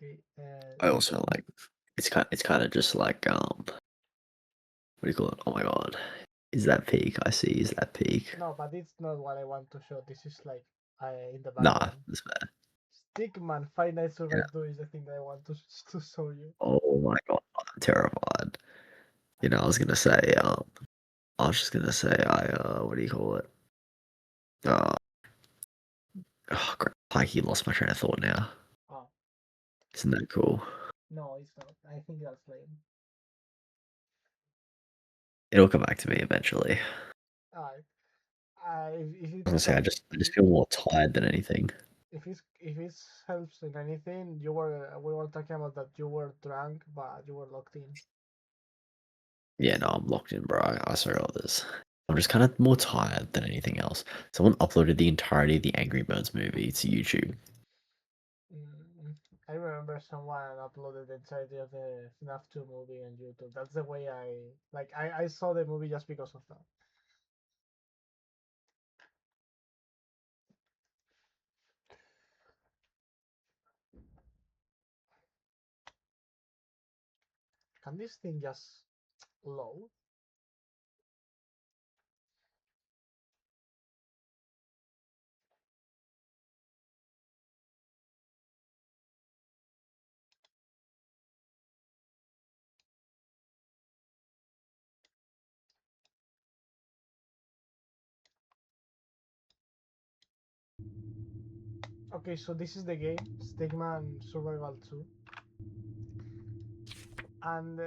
Okay. I also like it's kind of just like what do you call it? Oh my god, is that peak? I see. Is that peak? No, but it's not what I want to show. This is like in the Nah, background. that's fair. Stickman Five Nights Yeah. Survive 2 is the thing that I want to show you. Oh my god, I'm terrified. You know, I was gonna say I was just gonna say what do you call it? Uh, oh, crap. Pikey lost my train of thought now. Oh, Isn't that cool? no, it's not. I think that's lame. It'll come back to me eventually. Alright. If I was it's gonna say I just feel more tired than anything. if it helps in anything, we were talking about that you were drunk, but you were locked in. Yeah, no, I'm locked in, bro. I saw all this. I'm just kind of more tired than anything else. Someone uploaded the entirety of the Angry Birds movie to YouTube. I remember someone uploaded the entirety of the FNAF 2 movie on YouTube. That's the way I saw the movie just because of that. Can this thing just load? Okay, so this is the game, Stickman Survival 2. And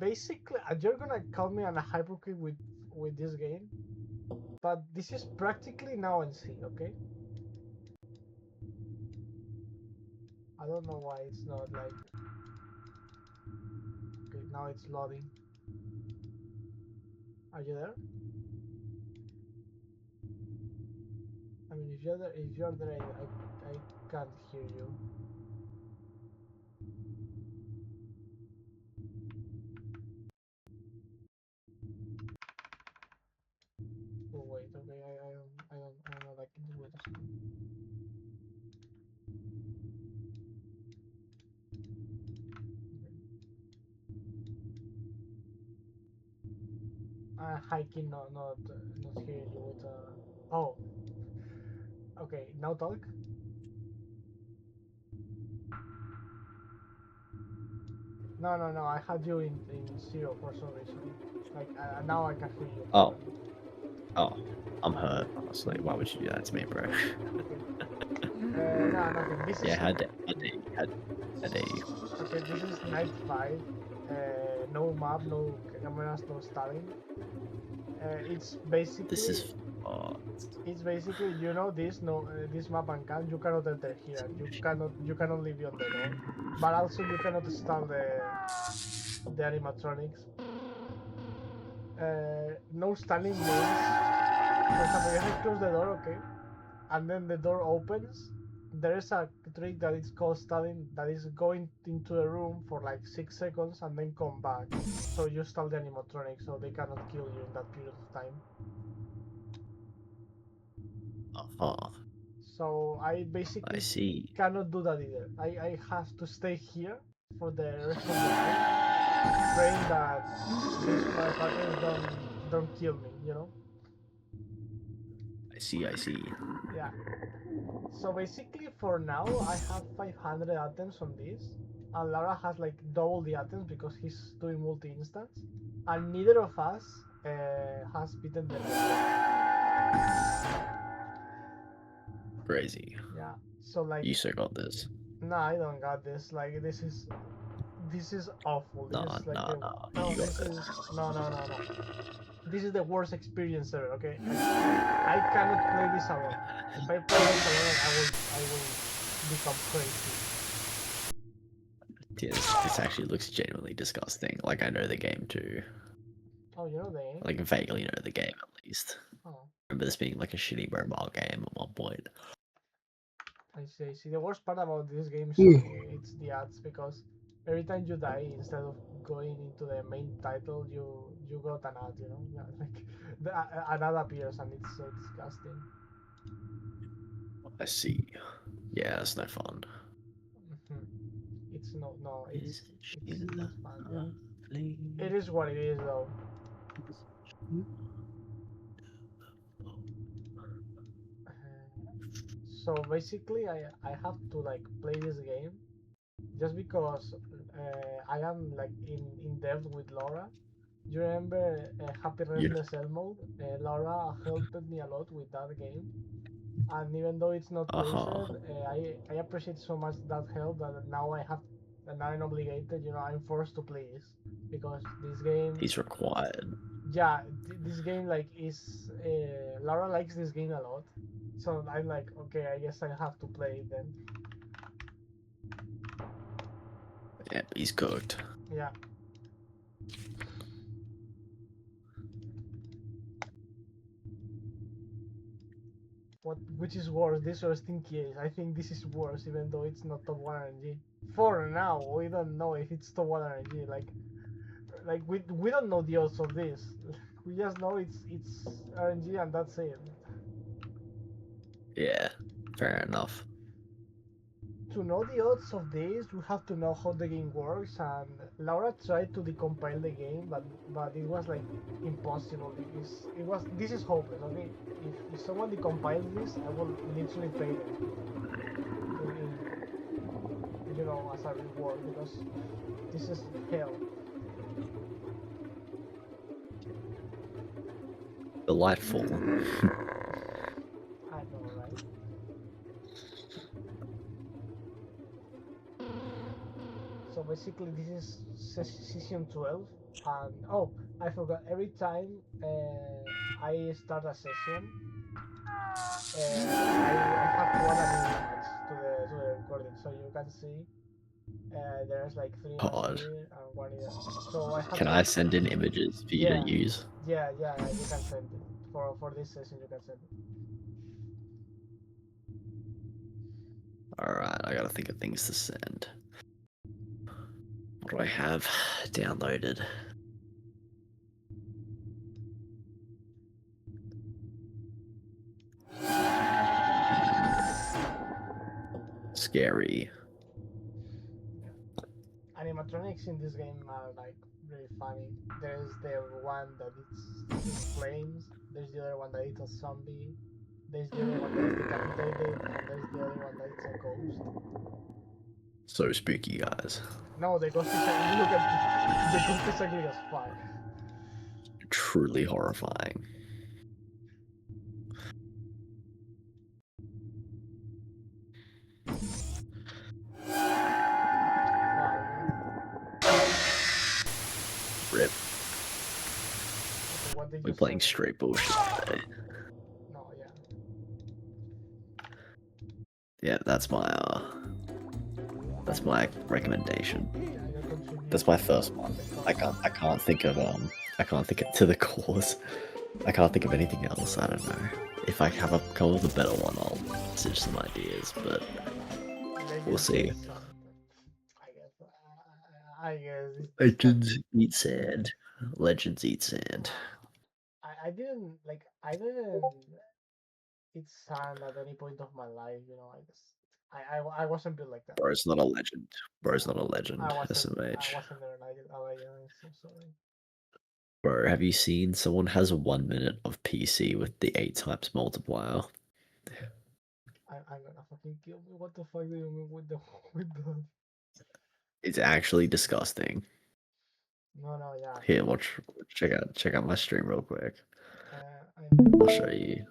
basically, you're gonna call me a hypocrite with this game, but this is practically now in C, okay? I don't know why it's not like... Okay, now it's loading. Are you there? I mean, if you're there, I can't hear you. Oh wait, okay, I don't know like wait a second. Hiking, not hearing you with oh, okay, now talk. No, I had you in zero for some reason. Like now I can hear you Oh, properly. oh, I'm hurt. Honestly, why would you do that to me, bro? Okay. No, nothing. This Yeah, is how dare you? okay. This is night 5. No map, no cameras, no stalling. It's This basically is oh, this map and can you cannot enter here. You cannot leave beyond the door, but also you cannot stall the animatronics. No stalling means, for example, you have to close the door, okay, and then the door opens. There is a trick that is called stalling, that is going into a room for like 6 seconds and then come back. So you stall the animatronics, so they cannot kill you in that period of time. oh, So I I basically see. cannot do that either. I have to stay here for the rest of the night, praying that these motherfuckers don't kill me, you know? I see. I see. Yeah. So basically for now I have 500 items on this, and Lara has like double the items because he's doing multi-instance, and neither of us has beaten the level. Crazy. Yeah. So like, You so got this. no, I don't got this. Like this is awful. This Nah, is like nah, the nah. no. You got This this. is no. This is the worst experience ever. Okay, I cannot play this alone. If I play this alone, I will become crazy. Yeah, this actually looks genuinely disgusting. Like I know the game too. Oh, you know the game? Like vaguely know the game at least. Oh, Remember this being like a shitty mobile game at one point. I see. I see. The worst part about this game is Mm. it's the ads, because every time you die, instead of going into the main title, you got an ad. You know, yeah, like an ad appears and it's so disgusting. I see. Yeah, it's no fun. It's no. It's She's not fun. Yeah. lovely. It is what it is, though. So basically, I have to like play this game just because I am like in depth with Laura. You remember Happy Yeah. Restless Elmo? Laura helped me a lot with that game, and even though it's not placed, I appreciate so much that help that now I have, and now I'm obligated. I'm forced to play this because this game, He's required. yeah, this game like is Laura likes this game a lot, so I'm like, okay, I guess I have to play it then. Yeah, he's cooked. Yeah. Which is worse, this or Stinky Ace? I think this is worse, even though it's not top 1 RNG. For now, we don't know if it's top 1 RNG. Like we don't know the odds of this. We just know it's RNG and that's it. Yeah, fair enough. To know the odds of this, we have to know how the game works. And Laura tried to decompile the game, but it was like impossible. This is hopeless. Okay, if someone decompiles this, I will literally pay them as a reward because this is hell. Delightful. I know, right? So basically, this is session 12, and oh, I forgot. Every time I start a session, I have to add a new match to the recording, so you can see there's like 3 matches God. here and one here. So I have Can to. I send in images for you to Yeah, use? yeah. You can send it for this session. You can send it. Alright, I gotta think of things to send. What do I have downloaded? Scary. Animatronics in this game are like really funny. There's the one that it's flames. There's the other one that it's a zombie. There's the other one that is decapitated, and there's the other one that it's a ghost. So spooky, guys. No, the ghost is look at the ghost is ugly as fuck. Truly horrifying. Rip. Okay, what did We're you playing say? straight bullshit today. No, yeah. Yeah, that's my recommendation. Yeah, your That's my contribution first one. I can't think of to the cause. I can't think of anything else. I don't know. If I have come up with a better one, I'll message some ideas, but we'll see. I guess Legends eat sand. Legends eat sand. I didn't eat sand at any point of my life. I guess I wasn't built like that. Bro's not a legend. Bro's not a legend. I SMH. wasn't there like I'm so sorry. Bro, have you seen someone has 1 minute of PC with the 8 times multiplier? I'm gonna fucking kill me. What the fuck do you mean with the with the? It's actually disgusting. No, yeah. Here, watch. Check out my stream real quick. I'll show you.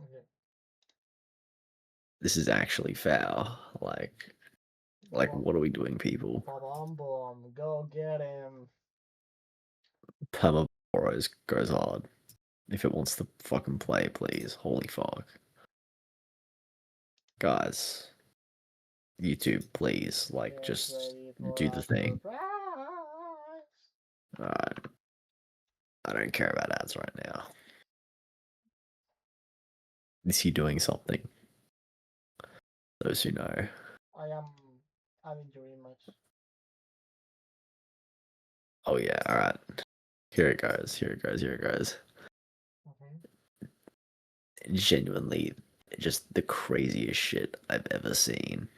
Okay. This is actually foul. Like, what are we doing, people? Boom, go get him. Perma goes hard. If it wants to fucking play, please. Holy fuck. Guys, YouTube, please, like, just do the thing. Alright. I don't care about ads right now. Is he doing something? Those who know. I am adding your image. Oh yeah, alright. Here it goes. Okay. Genuinely, just the craziest shit I've ever seen.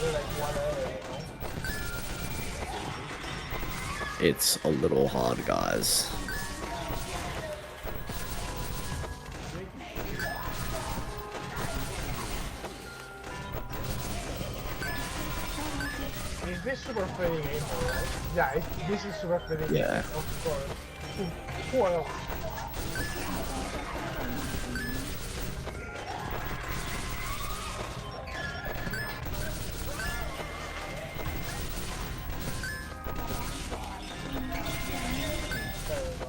They're like whatever, It's a little hard, guys. Is this super fading in, right? Yeah, this is super fading. Yeah. Of course. Who else? There we go.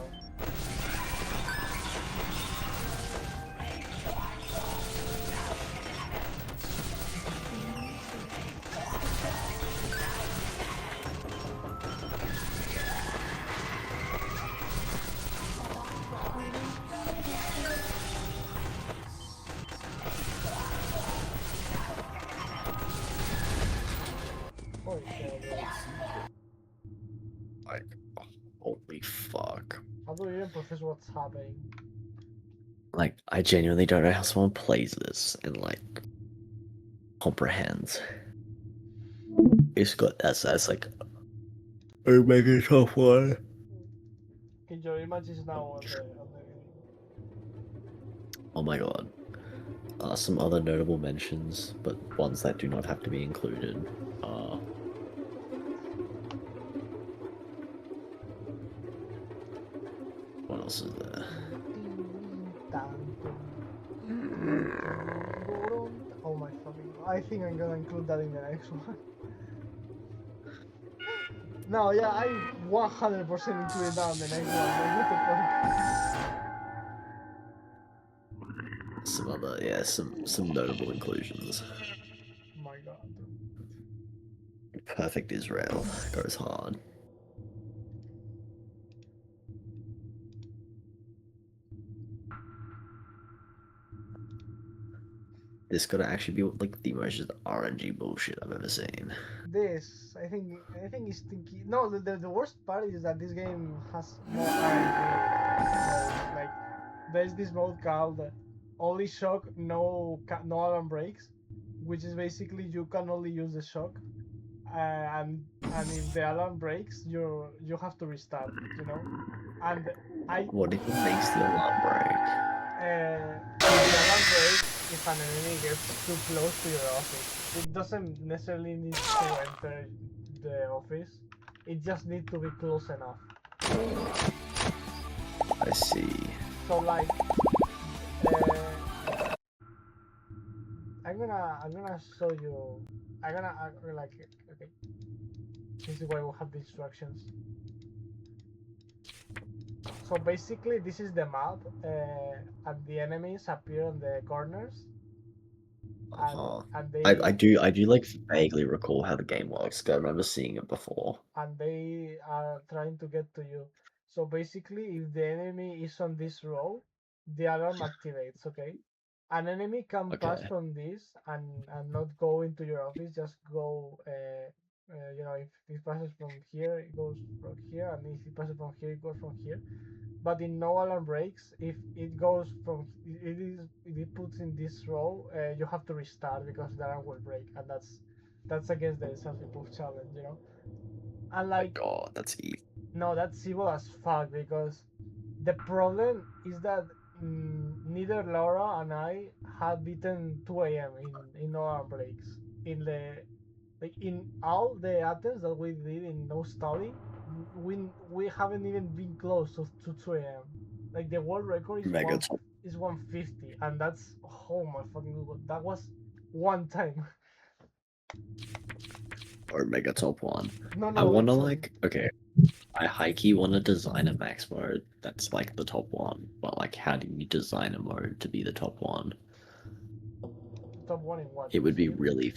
Holy shit, dude. Like, holy fuck. How do you even process what's happening? Like, I genuinely don't know how someone plays this and, like, comprehends. It's got that's like, oh, maybe a tough one. Okay, your image is now on the Oh my god. Some other notable mentions, but ones that do not have to be included. What else is there? Oh my fucking! I think I'm gonna include that in the next one. No, yeah, I 100% include that in the next one. Like, what the fuck? Some other, yeah, some notable inclusions. My god. Perfect Israel goes hard. This could actually be like the most RNG bullshit I've ever seen. This, I think is thinking. No, the worst part is that this game has more RNG modes. Like, there's this mode called only shock, no alarm breaks, which is basically you can only use the shock, and if the alarm breaks, you have to restart. And I What if it makes the alarm break? the alarm breaks if an enemy gets too close to your office. It doesn't necessarily need to enter the office. It just needs to be close enough. I see. So like, I'm gonna show you. Like, okay. This is why we have distractions. So basically, this is the map, and the enemies appear on the corners, and Uh-huh. and I they do like vaguely recall how the game works. 'Cause I remember seeing it before. and they are trying to get to you. So basically, if the enemy is on this row, the alarm activates. Okay, an enemy can pass Okay. from this and not go into your office. Just go. If it passes from here, it goes from here, and if it passes from here, it goes from here. But in no alarm breaks, if it goes from if it puts in this row, you have to restart because the alarm will break, and that's against the self-imposed challenge. And My like, god, that's evil. no, that's evil as fuck because the problem is that neither Laura and I had beaten 2 a.m. in no alarm breaks. In the like in all the attempts that we did in no study, we haven't even been close to 2 a.m. Like, the world record is Mega one top is 150, and that's, oh my fucking god, that was one time. or Mega top one. No, I no, wanna literally. like okay. I high key wanna design a max mode that's like the top one. But like how do you design a mode to be the top one? Top one in what It would be specifically? really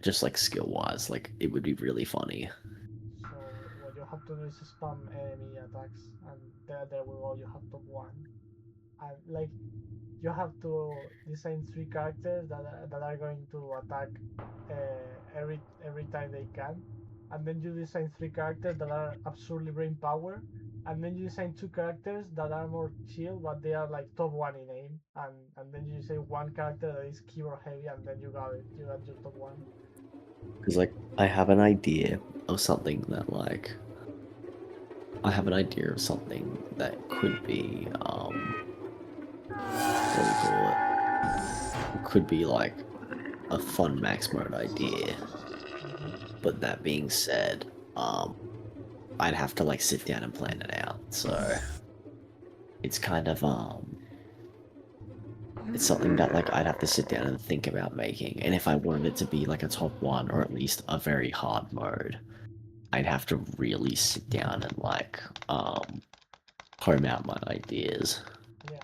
just like skill wise, like it would be really funny. So what you have to do is spam enemy attacks, and there we go. You have top one, and like, you have to design 3 characters that are going to attack every time they can, and then you design 3 characters that are absurdly brain power, and then you design two characters that are more chill, but they are like top one in aim, and then you say one character that is keyboard heavy, and then you got it. You got your top one. Because like I have an idea of something that could be what do you call it? Could be like a fun max mode idea. But that being said, I'd have to like sit down and plan it out. So it's kind of it's something that like I'd have to sit down and think about making. And if I wanted it to be like a top one or at least a very hard mode, I'd have to really sit down and like home out my ideas Yeah.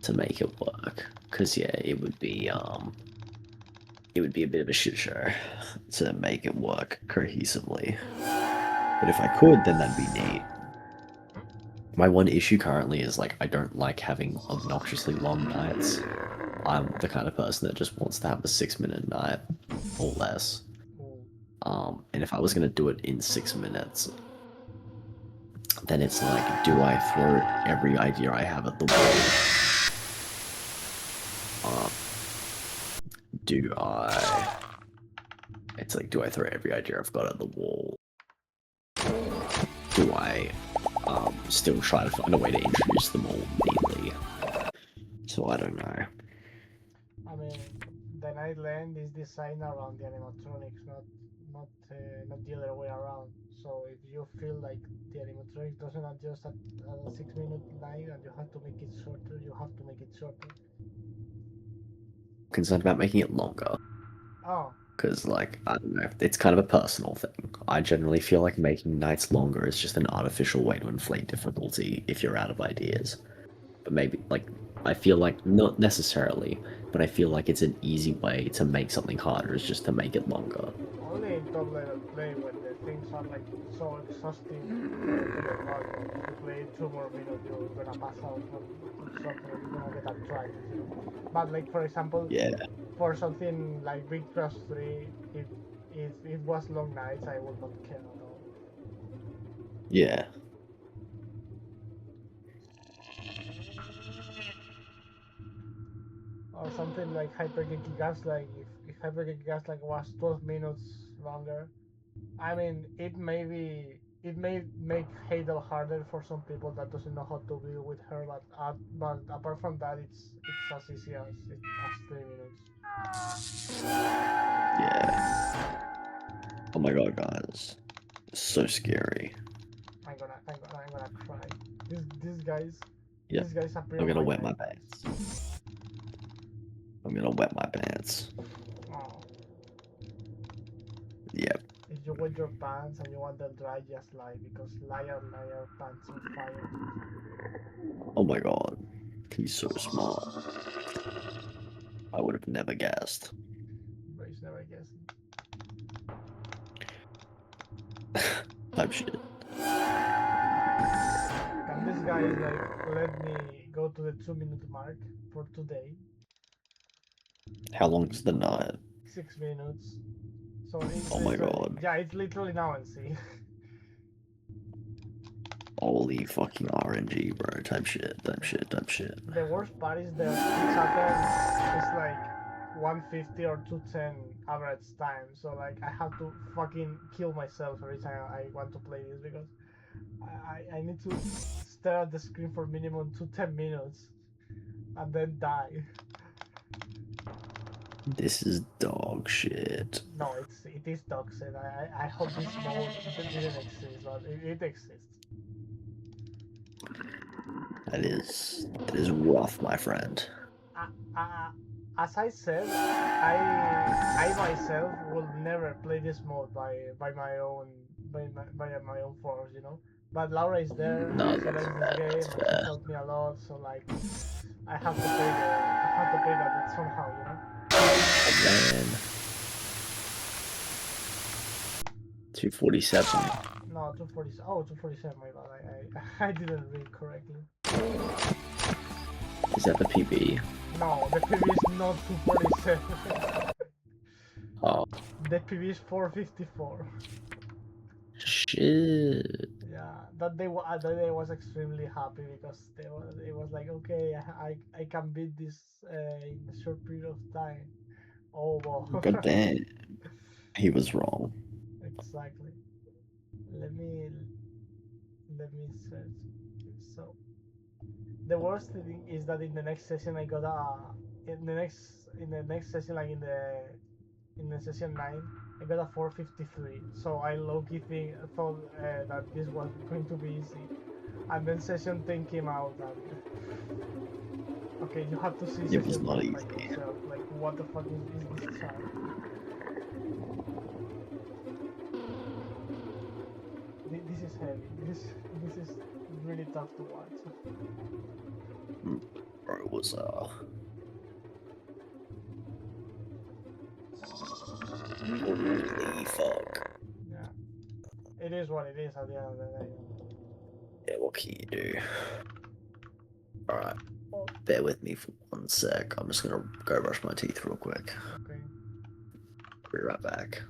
to make it work. Cause yeah, it would be a bit of a shit show to make it work cohesively. But if I could, then that'd be neat. My one issue currently is like I don't like having obnoxiously long nights. I'm the kind of person that just wants to have a 6 minute night or less. Ooh. And if I was gonna do it in 6 minutes, then it's like, do I throw every idea I have at the wall? Do I? It's like, do I throw every idea I've got at the wall? Do I still try to find a way to introduce them all neatly? So I don't know. I mean, the Nightland is designed around the animatronics, not the other way around. So if you feel like the animatronics doesn't adjust at a 6 minute night and you have to make it shorter, you have to make it shorter. Concerned about making it longer. Oh, Because, like, I don't know, it's kind of a personal thing. I generally feel like making nights longer is just an artificial way to inflate difficulty if you're out of ideas. But maybe, like, I feel like, not necessarily, but I feel like it's an easy way to make something harder is just to make it longer. only in top level play when the things are like so exhausting to your body. If you play 2 more minutes, you're gonna pass out from soccer. You're gonna get arthritis. But like for example, Yeah, for something like Big Crush 3, if it was long nights, I would not care at all. yeah. Or something like Hyper Geeky Gas, like if Hyper Geeky Gas like was 12 minutes longer, I mean, it may make Hadel harder for some people that doesn't know how to deal with her, but apart from that, it's as easy as 3 minutes. Yeah. Oh my god, guys. So scary. I'm gonna cry. These guys Yep. these guys appear I'm on gonna my wet my nightmares. pants. I'm gonna wet my pants. Oh, Yep. if you wet your pants and you want them dry, just lie because liar pants on fire. Oh my god. He's so smart. I would have never guessed. Brace never guessing. Type shit. Can this guy like let me go to the 2 minute mark for today? How long is the night? 6 minutes. So it's Oh my literally, god. yeah, it's literally now and see. Holy fucking RNG, bro. Type shit, type shit, type shit. The worst part is that each attempt is like 150 or 210 average time. So like I have to fucking kill myself every time I want to play this because I need to stare at the screen for minimum 10 minutes and then die. This is dog shit. No, it is toxic. I hope this mode didn't exist, but it exists. That is rough, my friend. Uh, as I said, I myself will never play this mode by my own by my own force, you know. But Laura is there. No, She that's likes this fair, game that's and she fair. helped me a lot. So like, I have to play that somehow, you know. Oh man. 247. No, 247. Oh, 247. My bad. I didn't read correctly. Is that the PB? No, the PV is not 247. Oh, The PV is 454. shit. Yeah, that day was extremely happy because it was like, okay, I can beat this in a short period of time. Oh wow. But then he was wrong. Exactly. Let me search. So the worst thing is that in the next session I got in the next session, like in the session 9, I got a 453. So I low-key thought that this was going to be easy, and then session 10 came out, and okay, you have to see It was session not 10 by easy. yourself. Like, what the fuck is this chart? This is heavy. This is really tough to watch. Bro, it was holy fuck. Yeah, it is what it is at the end of the day. Yeah, what can you do? Alright, bear with me for 1 sec. I'm just gonna go brush my teeth real quick. Okay. Be right back.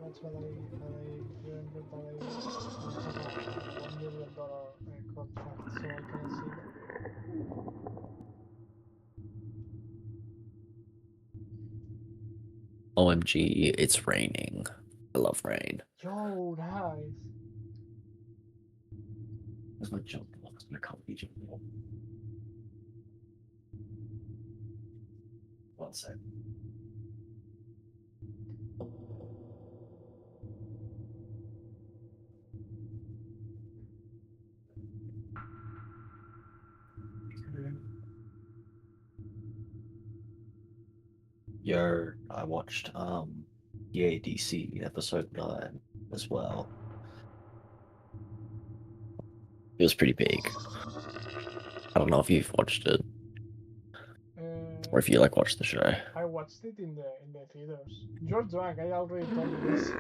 That's what I remember that I have a $1 million contract, so I can see that. OMG, it's raining. I love rain. Yo, nice. Where's my jump ball? My comfy jump ball. 1 sec. Yo, I watched EADC episode 9 as well. It was pretty big. I don't know if you've watched it or if you like watch the show. I watched it in the theaters. You're drunk. I already told you this.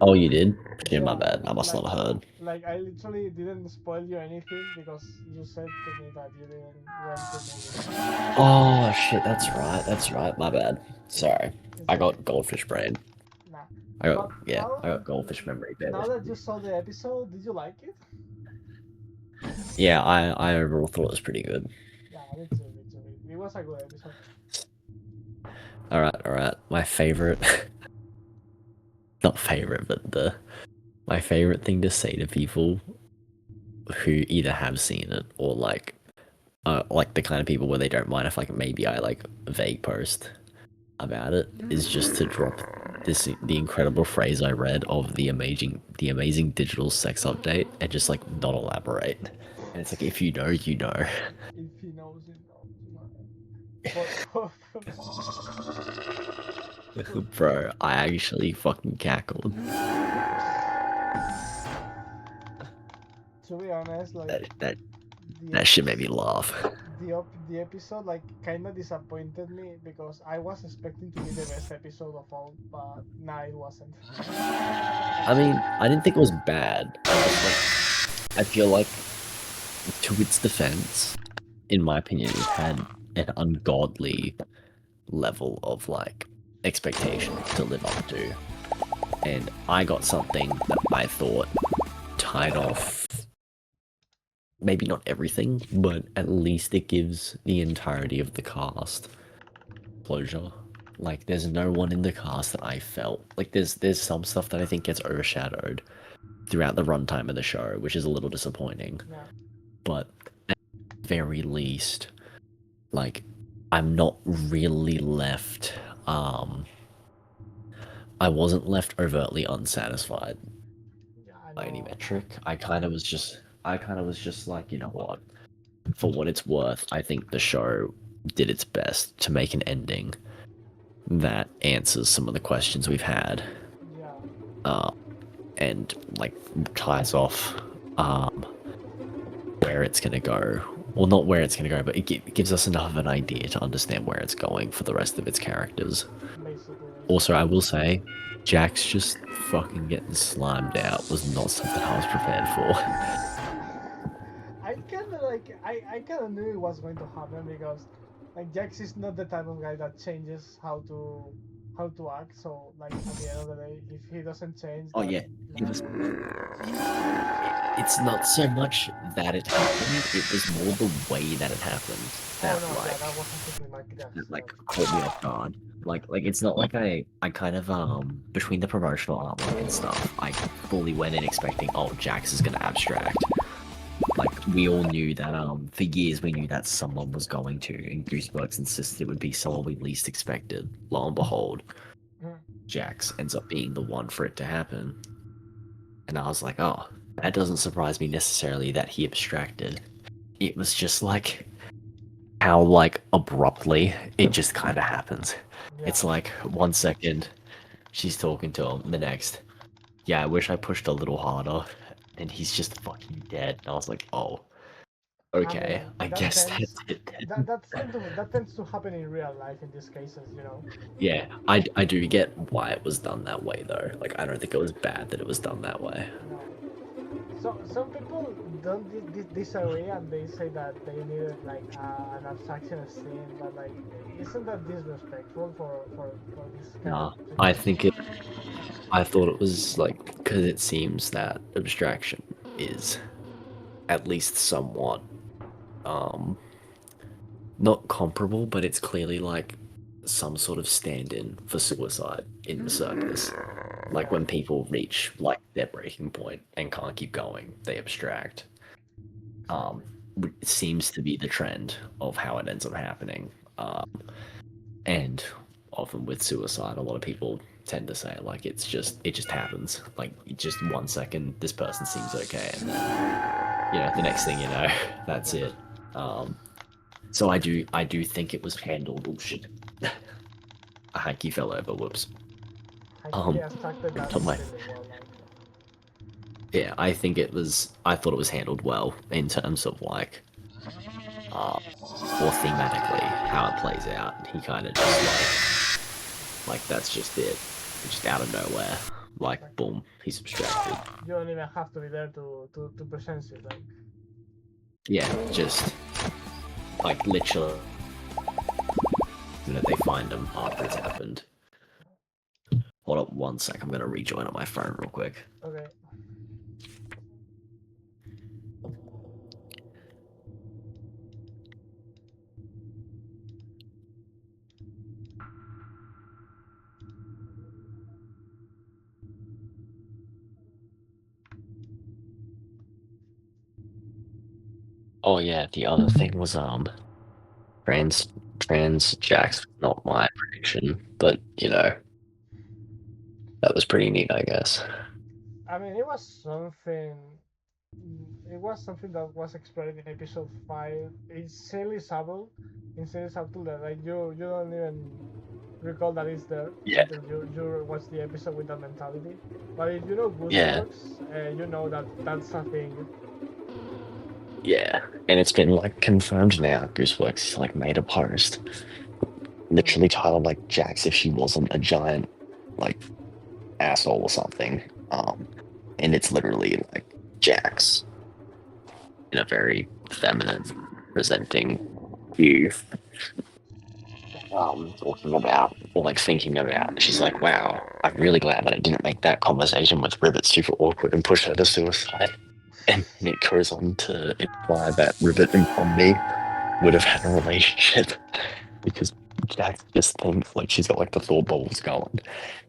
Oh, you did? Yeah, my Yeah, bad. I must not have heard. Like, I literally didn't spoil you anything because you said to me that you didn't rent the movie. Oh shit, that's right. That's right. My bad. Sorry. I got goldfish brain. Nah. I got But I got goldfish memory. Now that you saw the episode, did you like it? Yeah, I overall thought it was pretty good. Yeah, me too. It was a good episode. Alright. My favorite, not favorite, but my favorite thing to say to people who either have seen it or like like the kind of people where they don't mind if like maybe I like vague post about it is just to drop the incredible phrase I read of the amazing digital sex update and just like not elaborate. And it's like if you know, you know. If he knows, he knows. For Bro, I actually fucking cackled. to be honest, like That that the that shit made me episode, laugh. the episode like kind of disappointed me because I was expecting to be the best episode of all, but nah, it wasn't. I mean, I didn't think it was bad. I just like I feel like to its defense, in my opinion, it had an ungodly level of like expectation to live up to. And I got something that I thought tied off maybe not everything, but at least it gives the entirety of the cast closure. Like there's no one in the cast that I felt like there's some stuff that I think gets overshadowed throughout the runtime of the show, which is a little disappointing. Yeah, But at the very least, like I'm not really left I wasn't left overtly unsatisfied yeah, I by any know. metric. I kind of was just like, you know what? For what it's worth, I think the show did its best to make an ending that answers some of the questions we've had, Yeah, uh, and like ties off where it's gonna go. Well, not where it's gonna go, but it gives us enough of an idea to understand where it's going for the rest of its characters. basically. Also, I will say, Jax just fucking getting slimed out was not something I was prepared for. I kind of knew it was going to happen because like Jax is not the type of guy that changes how to act. So like at the end of the day, if he doesn't change, Oh then yeah, it was. nah, It's not so much that it happened; it was more the way that it happened oh that no, yeah, that was anticlimactic. caught me off guard. Like it's not like I kind of between the promotional artwork and stuff, I fully went in expecting oh Jax is gonna abstract. Like we all knew that for years we knew that someone was going to, and Goosebugs insisted it would be someone we least expected. Lo and behold, Mm, Jax ends up being the one for it to happen. And I was like, oh, that doesn't surprise me necessarily that he abstracted. It was just like how like abruptly it just kind of happens. yeah, It's like 1 second she's talking to him, the next, yeah, I wish I pushed a little harder, and he's just fucking dead. And I was like, oh, I okay, mean I guess that's it then. that tends to happen in real life in these cases, you know. Yeah, I do get why it was done that way though. Like I don't think it was bad that it was done that way. No. So some people don't disagree and they say that they needed like an abstraction scene, but like isn't that disrespectful for this kind of Nah, I think situation? it. I thought it was like because it seems that abstraction is at least somewhat um not comparable, but it's clearly like some sort of stand-in for suicide in the circus. Like Yeah, when people reach like their breaking point and can't keep going, they abstract. Um, exactly. it seems to be the trend of how it ends up happening. And often with suicide, a lot of people tend to say like it just happens. Like just 1 second, this person seems okay, and then the next thing you know, that's Yeah. it. Um, so I do think it was handled. Oh shit, a hanky fell over. Whoops. I think they Um, abstracted that top of my extremely well. Like, yeah, I think it was. I thought it was handled well in terms of like, or thematically how it plays out. He kind of just like that's just it, just out of nowhere. Like exactly. boom, he's abstracted. You don't even have to be there to present it. Like, Yeah, just like literally the minute they find him after it's happened. Hold up 1 sec, I'm gonna rejoin on my phone real quick. okay, Oh yeah, the other thing was trans trans Jax, not my prediction, but you know, that was pretty neat, I guess. I mean, it was something. It was something that was explored in episode 5. It's silly subtle, insanely subtle that like you don't even recall that it's there Yeah. until you watch the episode with that mentality. But if you know Yeah. Gooseworks, you know that that's a thing. Yeah. And it's been like confirmed now. Gooseworks like made a post literally Mm, titled like Jax if she wasn't a giant like asshole or something. And it's literally like Jax in a very feminine presenting view. Talking about or like thinking about. She's like, wow, I'm really glad that I didn't make that conversation with Ribbit super awkward and push her to suicide. And it goes on to imply that Ribbit and Pomni would have had a relationship because Jack just thinks like she's got like the thought bubbles going.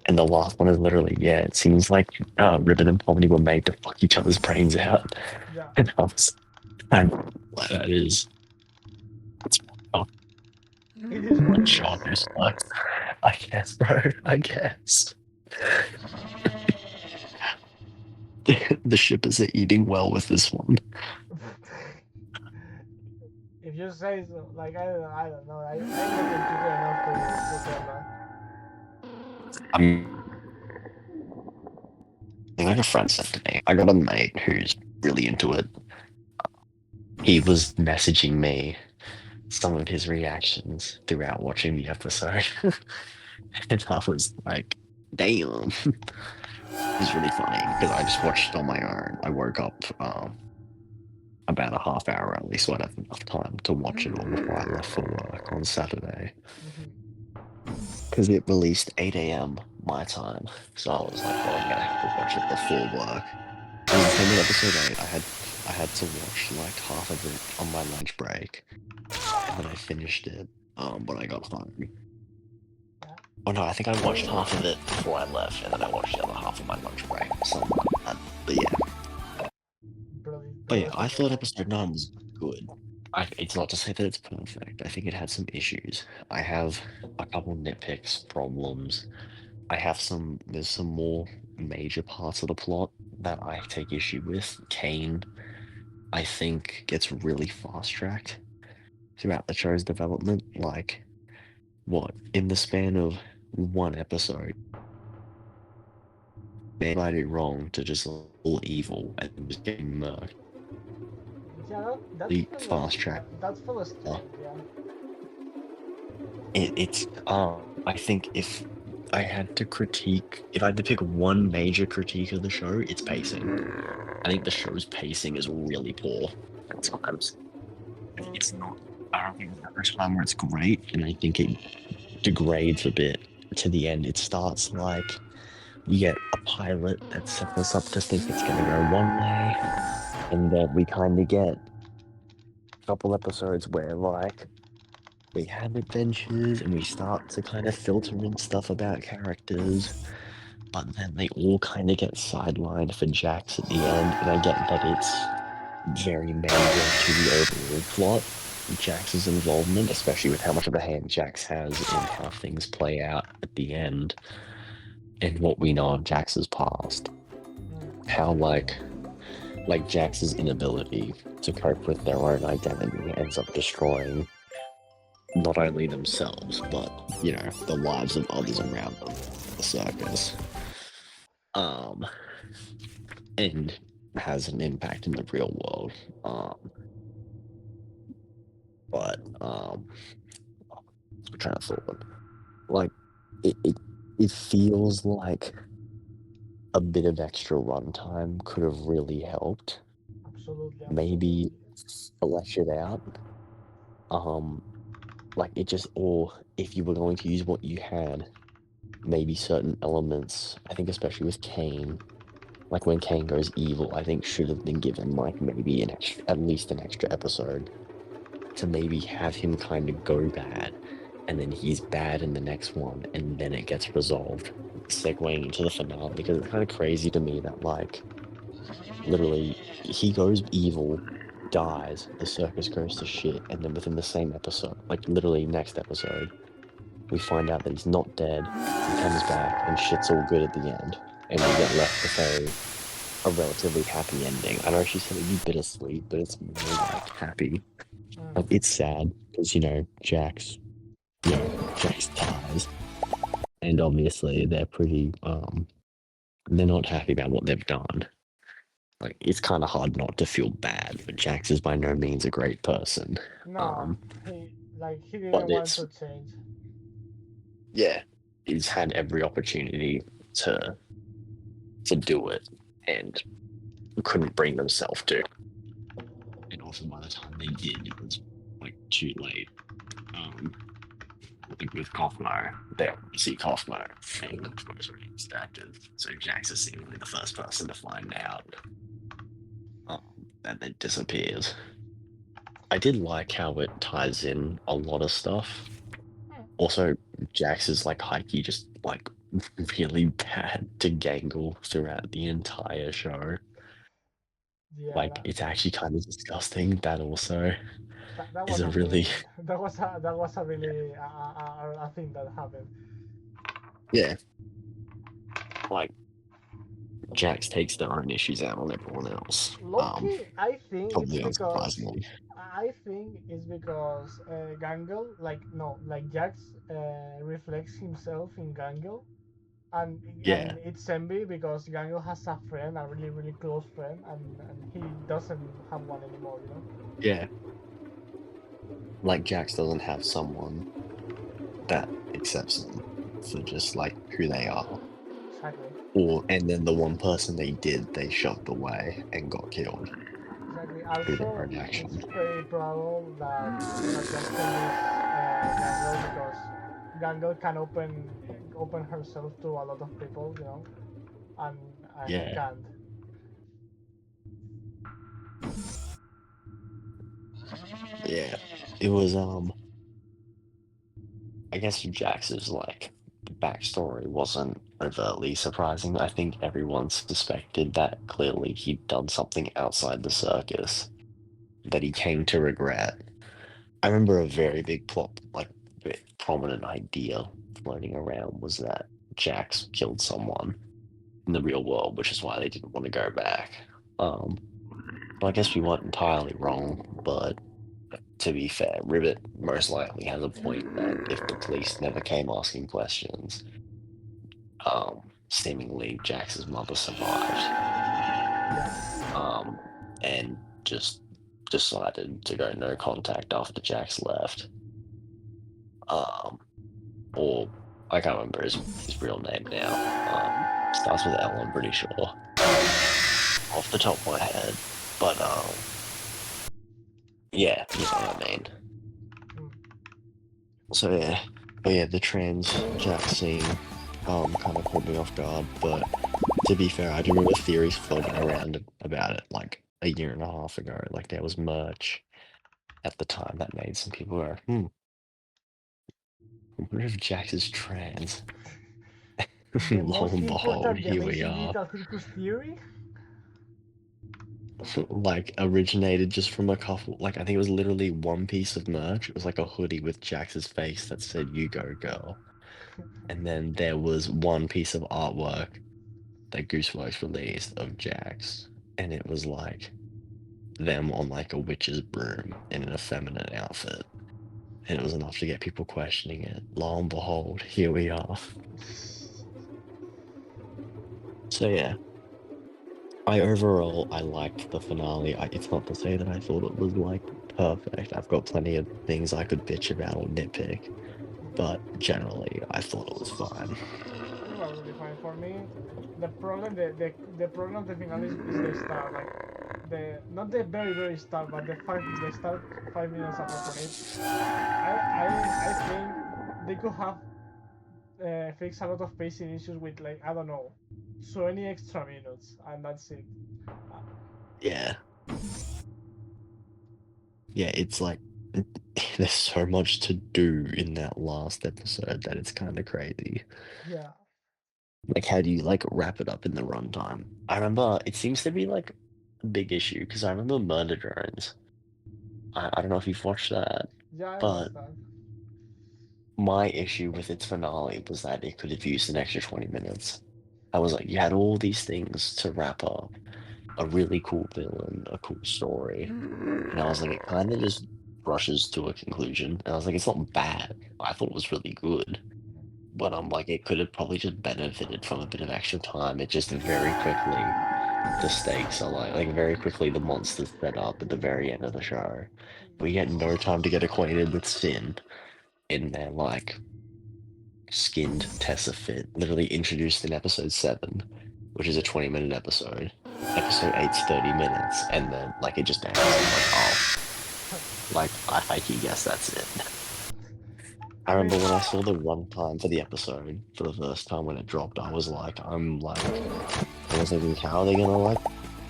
And the last one is literally, yeah, it seems like Ribbit and Pomni were made to fuck each other's brains out. yeah, And I was, I'm like, that is, it's oh, it is what it Sean is. who's like, I guess, bro, I guess. The shippers are eating well with this one. If you say so, like I don't know. I'm not educated enough to tell that. I'm like a friend said to me, I got a mate who's really into it. He was messaging me some of his reactions throughout watching the episode. And I was like, damn. It's really funny because I just watched it on my own. I woke up about a half hour early, so I'd have enough time to watch it all before I left for work on Saturday. Mm-hmm. Because it released 8 a.m. my time. So I was like, well, I'm gonna have to watch it before work. And when it came to episode 8, I had to watch like half of it on my lunch break. And then I finished it when I got home. Yeah, Oh no, I think I watched half of it before I left, and then I watched the other half of my lunch break. Something like that. But yeah, brilliant I thought situation. episode 9 was good. It's not to say that it's perfect. I think it had some issues. I have a couple nitpicks, problems. There's some more major parts of the plot that I take issue with. Kane, I think, gets really fast-tracked throughout the show's development. Like, what, in the span of one episode, they might it wrong to just all evil and just getting murked. Yeah, that's The kind of fast track. that's full of strange. Yeah. It's I think if I had to pick one major critique of the show, it's pacing. I think the show's pacing is really poor at times. It's not. I don't think there's a time where it's great, and I think it degrades a bit to the end. It starts like we get a pilot that sets us up to think it's going to go one way, and then we kind of get a couple episodes where like we have adventures and we start to kind of filter in stuff about characters, but then they all kind of get sidelined for Jax at the end, and I get that it's very major to the overall plot. Jax's involvement, especially with how much of a hand Jax has in how things play out at the end, and what we know of Jax's past. How like Jax's inability to cope with their own identity ends up destroying not only themselves, but you know, the lives of others around them, the circus. Um, and has an impact in the real world. But I'm trying to thought. Like it feels like a bit of extra runtime could have really helped. Absolutely, Maybe absolutely. flesh it out. Um, like it just, or if you were going to use what you had, maybe certain elements. I think especially with Kane, like when Kane goes evil, I think should have been given like maybe at least an extra episode to maybe have him kind of go bad, and then he's bad in the next one, and then it gets resolved, segueing into the finale. Because it's kind of crazy to me that like literally he goes evil dies, the circus goes to shit, and then within the same episode, like literally next episode, we find out that he's not dead, he comes back, and shit's all good at the end, and we get left with a relatively happy ending. I know she said it'd be bittersweet, but it's more like happy. Like, it's sad, because, Jax dies, and obviously they're pretty, they're not happy about what they've done. Like, it's kind of hard not to feel bad, but Jax is by no means a great person. No, he But didn't want it's, to change. yeah, he's had every opportunity to do it and couldn't bring themselves to. And also by the time they did, it was like too late. Like with Cosmo, they see Cosmo and Cosmo's already distracted. So Jax is seemingly the first person to find out. And then disappears. I did like how it ties in a lot of stuff. Also, Jax is like Heike, just like really bad to Gangle throughout the entire show. Yeah, Like, it's actually kind of disgusting. That also that is was a a really, thing. That was a really a thing that happened. yeah, like Jax takes their own issues out on everyone else. Loki, Probably unsurprisingly. I think it's because Gangle, like no, like Jax reflects himself in Gangle, and Yeah, it's envy because Gangle has a friend, a really really close friend, and he doesn't have one anymore, you know. yeah. Like Jax doesn't have someone that accepts them for just like who they are. Exactly. And then the one person they did, they shoved away and got killed Exactly. through their Also, own it's actions. very probable that Jackson is Gangle because Gangle can open herself to a lot of people, you know, and he Yeah, can't. yeah. It was I guess Jax's like backstory wasn't overtly surprising. I think everyone suspected that clearly he'd done something outside the circus that he came to regret. I remember a very big plot, like prominent idea floating around was that Jax killed someone in the real world, which is why they didn't want to go back. Um, so I guess we weren't entirely wrong, but to be fair, Ribbit most likely has a point that if the police never came asking questions, seemingly Jax's mother survived, um, and just decided to go no contact after Jax left. Or I can't remember his real name now. Starts with L, I'm pretty sure, off the top of my head. But yeah, you know what I mean. So yeah, but yeah, the trans Jack scene kind of caught me off guard. But to be fair, I do remember theories floating around about it like a year and a half ago. Like there was merch at the time that made some people go, I wonder if Jax is trans. The Lo most and behold, important, the here we amazing are. digital circus theory. Like originated just from a couple, like I think it was literally one piece of merch. It was like a hoodie with Jax's face that said "You go girl," and then there was one piece of artwork that Gooseworks released of Jax, and it was like them on like a witch's broom in an effeminate outfit, and it was enough to get people questioning it. Lo and behold, here we are. So yeah, I liked the finale. It's not to say that I thought it was like perfect. I've got plenty of things I could bitch about or nitpick, but generally I thought it was fine. It was really fine for me. The problem of the finale is the start, like the not the very very start, but the start 5 minutes after from it. I think they could have fixed a lot of pacing issues with like I don't know, 20 extra minutes, and that's it. Yeah, yeah, it's like there's so much to do in that last episode that it's kind of crazy. Yeah, Like, how do you like wrap it up in the runtime? I remember it seems to be like big issue because I remember Murder Drones. I don't know if you've watched that, Yeah, I but watched that. my issue with its finale was that it could have used an extra 20 minutes. I was like, you had all these things to wrap up, a really cool villain, a cool story, and I was like, it kind of just rushes to a conclusion. And I was like, it's not bad. I thought it was really good, but I'm like, it could have probably just benefited from a bit of extra time. It just very quickly, the stakes are like very quickly the monsters set up at the very end of the show. We get no time to get acquainted with Sin in their like skinned Tessa fit, literally introduced in episode 7, which is a 20-minute episode. Episode 8's 30 minutes, and then like it just ends. I'm like, oh, like I can guess that's it. I I mean, remember when I saw the runtime for the episode for the first time when it dropped, I was like, I was thinking, how are they gonna like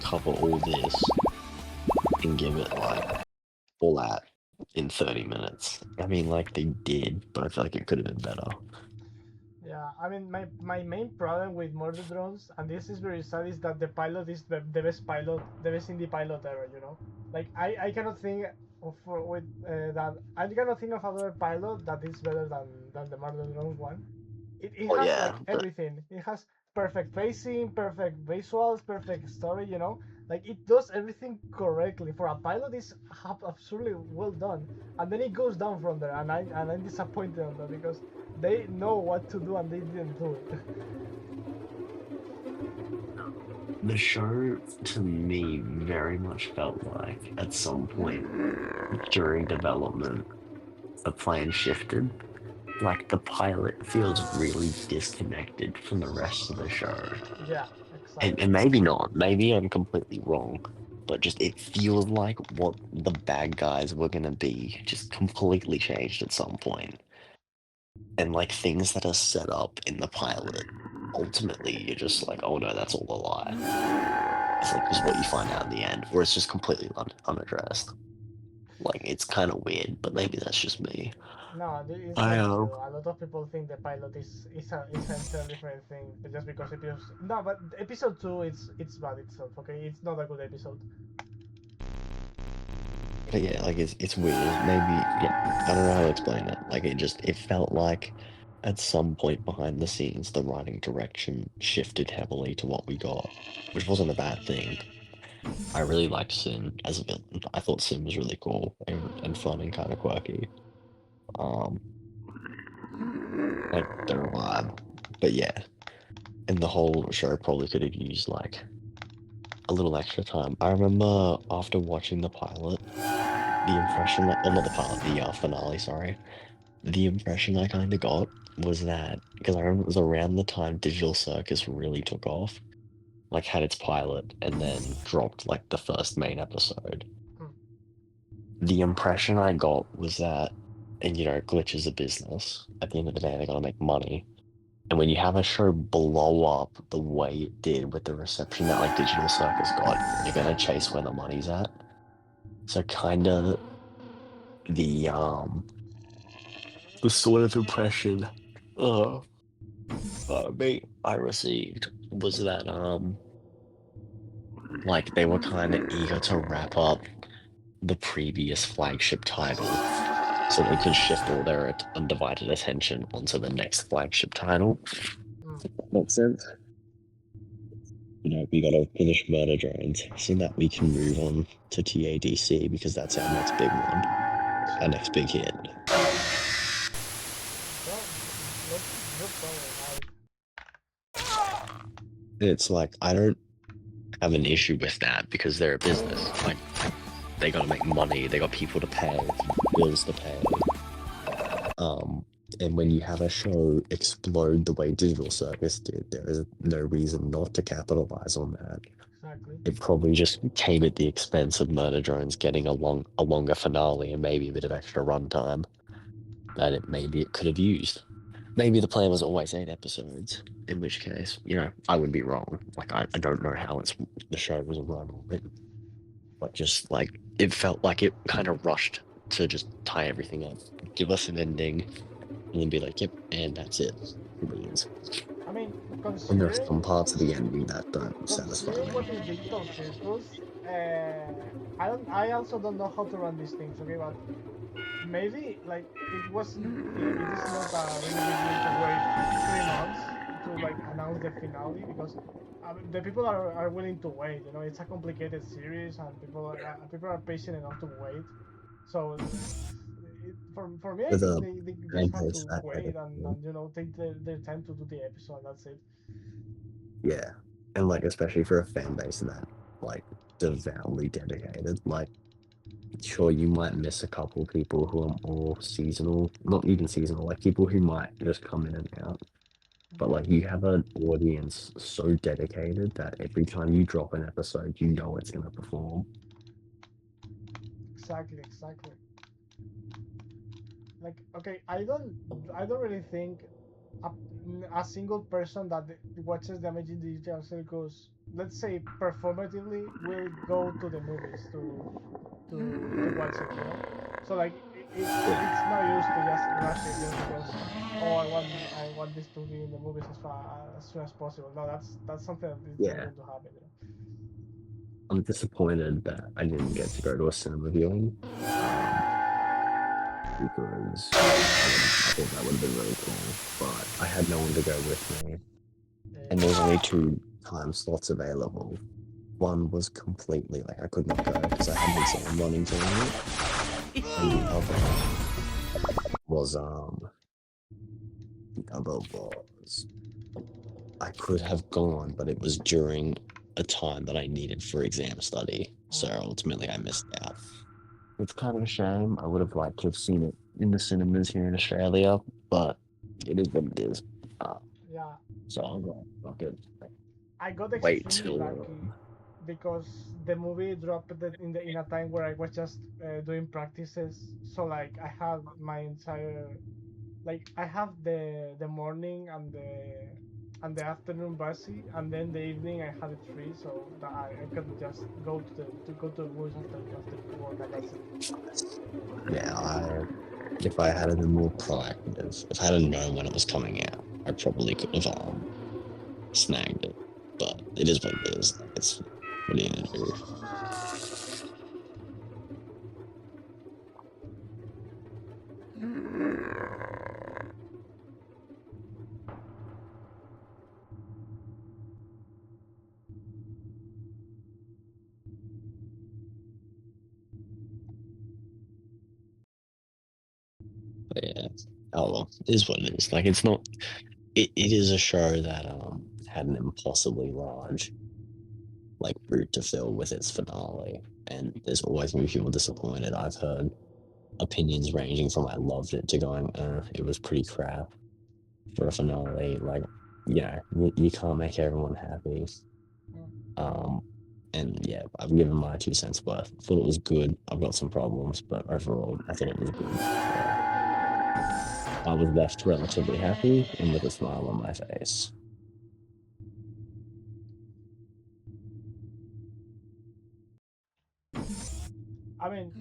cover all this and give it like all that in 30 minutes? I mean, like they did, but I feel like it could have been better. yeah, I mean, my main problem with Murder Drones, and this is very sad, is that the pilot is the best pilot, the best indie pilot ever. You know, like I cannot think of with that I cannot think of another pilot that is better than the Murder Drones one. It Oh has yeah, like everything. It has perfect pacing, perfect visuals, perfect story. You know, like it does everything correctly for a pilot. It's absolutely well done, and then it goes down from there, and I'm disappointed on that because they know what to do and they didn't do it. the show to me very much felt like at some point during development, the plan shifted. Like the pilot feels really disconnected from the rest of the show. Yeah, And exactly. maybe not, maybe I'm completely wrong, but just it feels like what the bad guys were gonna be just completely changed at some point. And like things that are set up in the pilot, ultimately you're just like, oh no, that's all a lie. It's like just what you find out in the end, or it's just completely unaddressed. Like it's kind of weird, but maybe that's just me. No, it's I not true. A lot of people think the pilot is an entirely different thing, but just because episode no, but episode 2 it's bad itself. Okay, it's not a good episode. But yeah, like it's weird. Maybe yeah, I don't know how to explain it. Like it felt like at some point behind the scenes the writing direction shifted heavily to what we got, which wasn't a bad thing. I really liked Sin as a villain. I thought Sin was really cool and fun and kind of quirky. Um, like their vibe. But yeah, and the whole show probably could have used like a little extra time. I remember after watching the pilot, the impression that, oh, not the pilot, the finale, sorry. The impression I kind of got was that, because I remember it was around the time Digital Circus really took off, like had its pilot and then dropped like the first main episode. Hmm. The impression I got was that, and Glitch is a business. At the end of the day, they gotta make money. And when you have a show blow up the way it did with the reception that like Digital Circus got, you're gonna chase where the money's at. So kind of the um the sort of impression uh, I received was that like they were kind of eager to wrap up the previous flagship title so they could shift all their undivided attention onto the next flagship title. Hmm. Makes sense. We gotta finish Murder Drones so that we can move on to TADC because that's our next big one, our next big hit. Well, let's just go like It's like I don't have an issue with that because they're a business. Like they gotta make money, they got people to pay, bills to pay. Um, and when you have a show explode the way Digital Circus did, there is no reason not to capitalize on that. exactly. It probably just came at the expense of Murder Drones getting a longer finale and maybe a bit of extra runtime that maybe it could have used. Maybe the plan was always 8 episodes, in which case, I would be wrong. Like I don't know how the show was run or written, but just like it felt like it kind of rushed to just tie everything up, give us an ending, and then be like, yep, and that's it. It really is. I mean, And there are some considering parts of the ending that don't satisfy considering me. what is digital circles, I don't. I also don't know how to run these things. Okay, but maybe like it wasn't. It is not a really big deal to wait 3 months to like announce the finale because the people are willing to wait. You know, it's a complicated series and people are patient enough to wait. So for me, I With think a they fan just have base to that wait dedicated. and take their time to do the episode. That's it. Yeah. And like especially for a fan base that like devoutly dedicated, like sure you might miss a couple people who are more seasonal, not even seasonal, like people who might just come in and out. But like you have an audience so dedicated that every time you drop an episode, you know it's gonna perform. Exactly, exactly. Like, okay, I don't really think a, a single person that watches the Amazing Digital Circus, let's say performatively, will go to the movies to watch it. You know, so like Yeah. it's no use to just rush it just because oh I want this to be in the movies as soon as possible. No, that's something that is not Yeah. going to happen. You know? I'm disappointed that I didn't get to go to a cinema viewing. Because I thought that would have been really cool. But I had no one to go with me. And there was only two time slots available. One was completely like I could not go because I had an exam running during it. And was the other was I could have gone, but it was during a time that I needed for exam study. So ultimately I missed out. It's kind of a shame. I would have liked to have seen it in the cinemas here in Australia, but it is what it is. Uh, Yeah, so I'll go. Fuck it. I got Wait extremely till lucky because the movie dropped in a time where I was just doing practices. So like I had my entire like I have the morning and the afternoon busy, and then the evening I had it free, so that I could just go to the movies after work, and that's it. yeah, if I had been more proactive, if I had known when it was coming out, I probably could have snagged it. But it is what it is. Like it's what are you gonna do? But yeah. Oh well, it is what it is. Like it's not it is a show that had an impossibly large like boot to fill with its finale. And there's always gonna be people disappointed. I've heard opinions ranging from I loved it to going, it was pretty crap for a finale. Like, you can't make everyone happy. Um, and yeah, I've given my 2 cents worth. Thought it was good. I've got some problems, but overall, I thought it was good. So I was left relatively happy and with a smile on my face. I mean,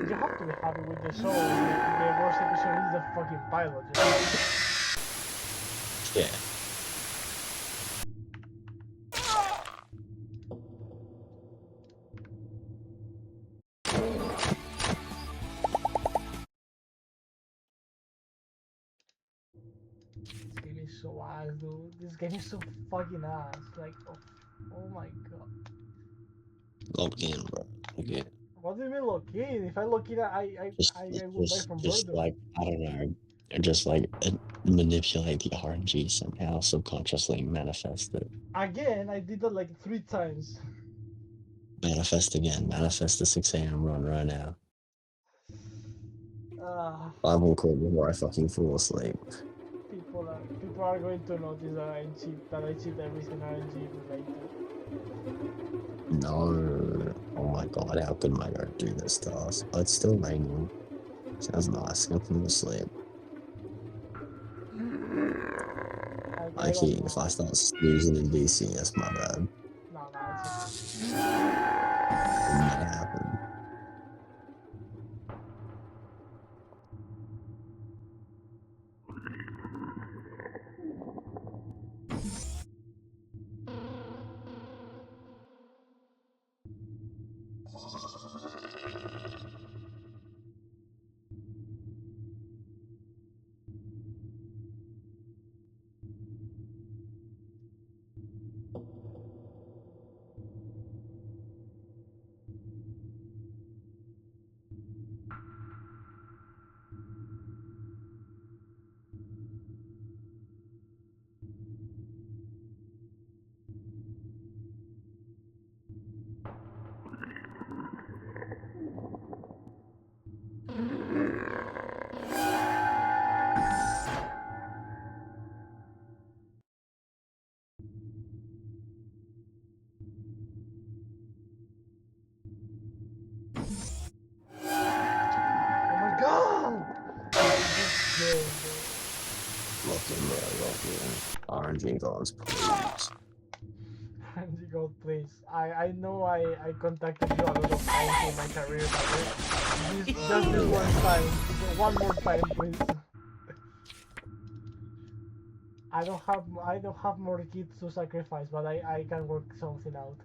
you have to be happy with the show. The worst episode is the fucking pilot, you know. Yeah, This game is so ass, dude. This game is so fucking ass. Like, oh my god. log in, bro. Again, What do you mean lock in? If I lock in, I will die from just boredom. like I don't know, just like manipulate the RNG somehow, subconsciously manifest it. Again, I did that like 3 times. Manifest again. Manifest the 6 a.m. run right now. Uh, I will call before I fucking fall asleep. people are going to notice that I cheat everything RNG related. No. Oh my god, how could my go do this to us? Oh, it's still raining. Sounds nice. I'm going to sleep. I Like, don't if know. I start snoozing in DC, that's my bad. No, no, it's okay. It may happen. Oh my god! RNG goals, please. RNG Gold, please. I know I contacted you a lot of times in my career, but just this one time. One more time, please. I don't have more kids to sacrifice, but I can work something out.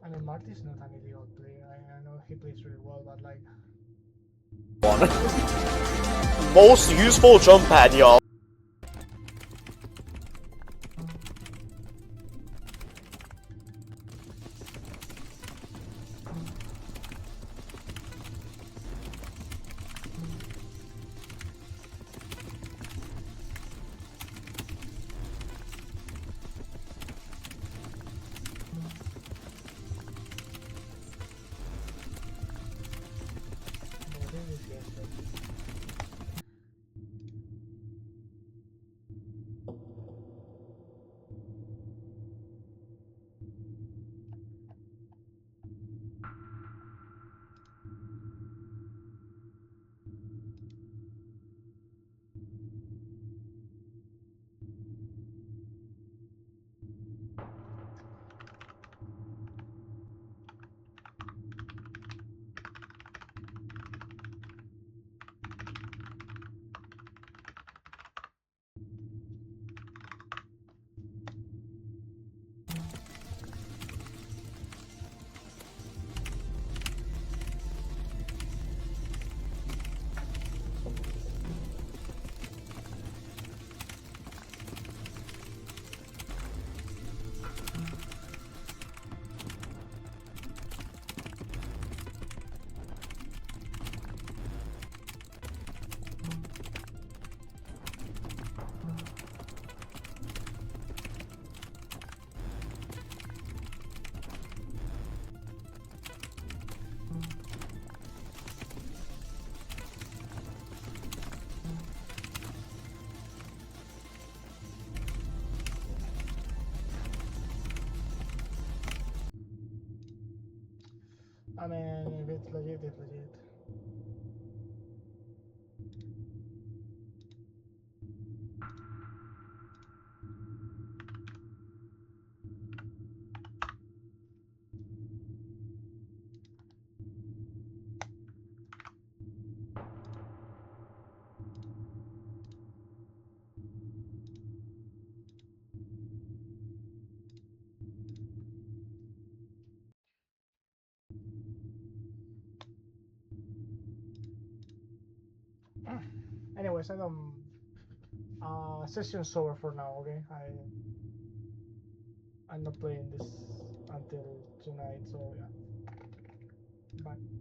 I mean, Marty's not an illegal player. I know he plays really well, but like. Most useful jump pad, y'all. I mean, if it's legit, it's legit. Anyways, I don't. Session's over for now. Okay, I'm not playing this until tonight. So yeah. Bye.